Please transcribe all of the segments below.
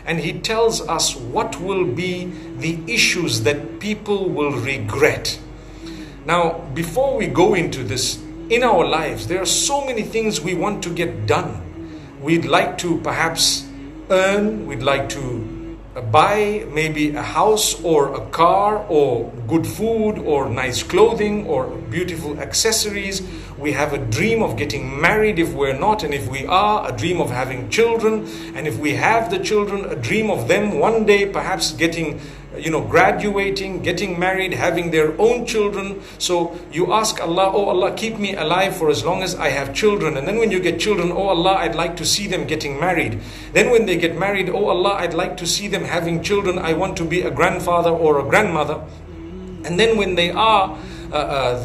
and he tells us what will be the issues that people will regret. Now, before we go into this, in our lives, there are so many things we want to get done. We'd like to perhaps earn, we'd like to buy maybe a house or a car or good food or nice clothing or beautiful accessories. We have a dream of getting married if we're not, and if we are, a dream of having children, and if we have the children, a dream of them one day perhaps getting, graduating, getting married, having their own children. So you ask Allah, oh Allah, keep me alive for as long as I have children. And then when you get children, oh Allah, I'd like to see them getting married. Then when they get married, oh Allah, I'd like to see them having children. I want to be a grandfather or a grandmother. And then when they are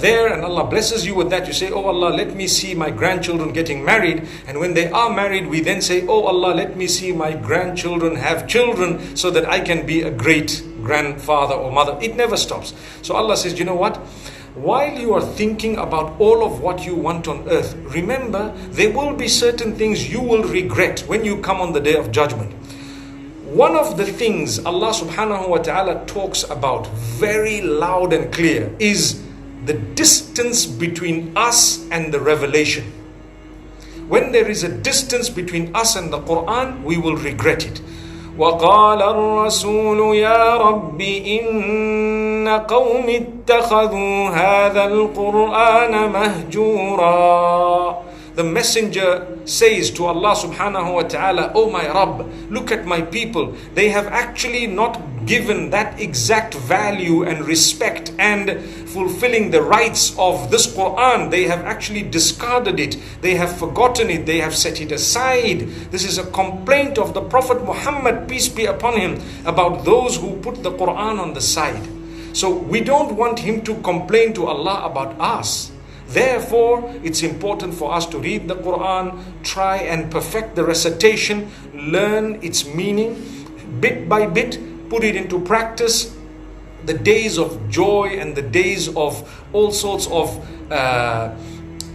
there and Allah blesses you with that, you say, oh Allah, let me see my grandchildren getting married. And when they are married, we then say, oh Allah, let me see my grandchildren have children so that I can be a great grandfather or mother. It never stops. So Allah says, you know what? While you are thinking about all of what you want on earth, remember there will be certain things you will regret when you come on the day of judgment. One of the things Allah subhanahu wa ta'ala talks about very loud and clear is the distance between us and the revelation. When there is a distance between us and the Quran, we will regret it. وَقَالَ الرَّسُولُ يَا رَبِّ إِنَّ قَوْمِ اتَّخَذُوا هَذَا الْقُرْآنَ مَهْجُورًا. The messenger says to Allah subhanahu wa ta'ala, oh my Rabb, look at my people. They have actually not given that exact value and respect and fulfilling the rights of this Quran. They have actually discarded it. They have forgotten it. They have set it aside. This is a complaint of the Prophet Muhammad, peace be upon him, about those who put the Quran on the side. So we don't want him to complain to Allah about us. Therefore, it's important for us to read the Quran, try and perfect the recitation, learn its meaning, bit by bit, put it into practice. The days of joy and the days of all sorts of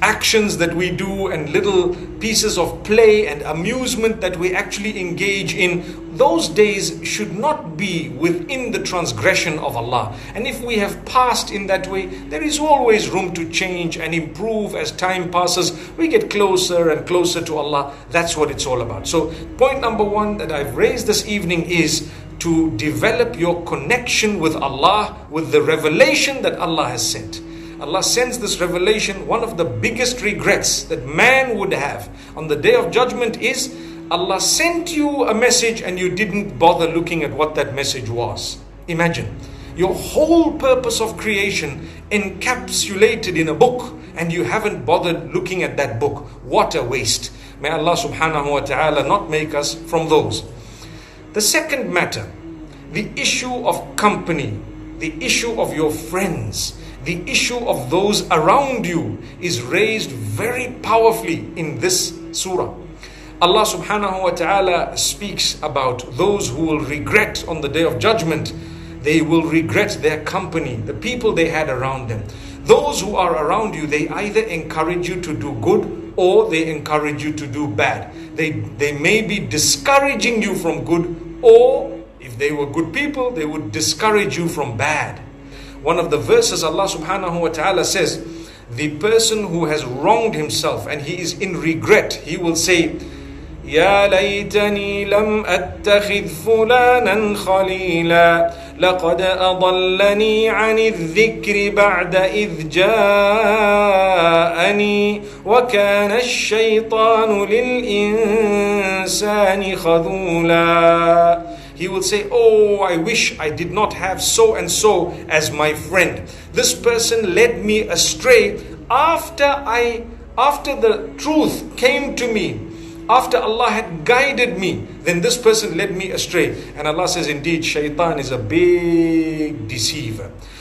actions that we do and little pieces of play and amusement that we actually engage in, those days should not be within the transgression of Allah. And if we have passed in that way, there is always room to change and improve as time passes. We get closer and closer to Allah. That's what it's all about. So point number one that I've raised this evening is to develop your connection with Allah, with the revelation that Allah has sent. Allah sends this revelation. One of the biggest regrets that man would have on the day of judgment is Allah sent you a message and you didn't bother looking at what that message was. Imagine your whole purpose of creation encapsulated in a book and you haven't bothered looking at that book. What a waste. May Allah subhanahu wa ta'ala not make us from those. The second matter, the issue of company, the issue of your friends, the issue of those around you is raised very powerfully in this surah. Allah subhanahu wa ta'ala speaks about those who will regret on the day of judgment. They will regret their company, the people they had around them. Those who are around you, they either encourage you to do good or they encourage you to do bad. They may be discouraging you from good, or if they were good people, they would discourage you from bad. One of the verses Allah subhanahu wa ta'ala says, the person who has wronged himself and he is in regret, he will say, يا ليتني لم أتخذ فلانا خليلا لقد أضلني عن الذكر بعد إذ جاءني وكان الشيطان للإنسان خذولا. He will say, oh, I wish I did not have so and so as my friend. This person led me astray after the truth came to me. After Allah had guided me, then this person led me astray. And Allah says, indeed, shaitan is a big deceiver.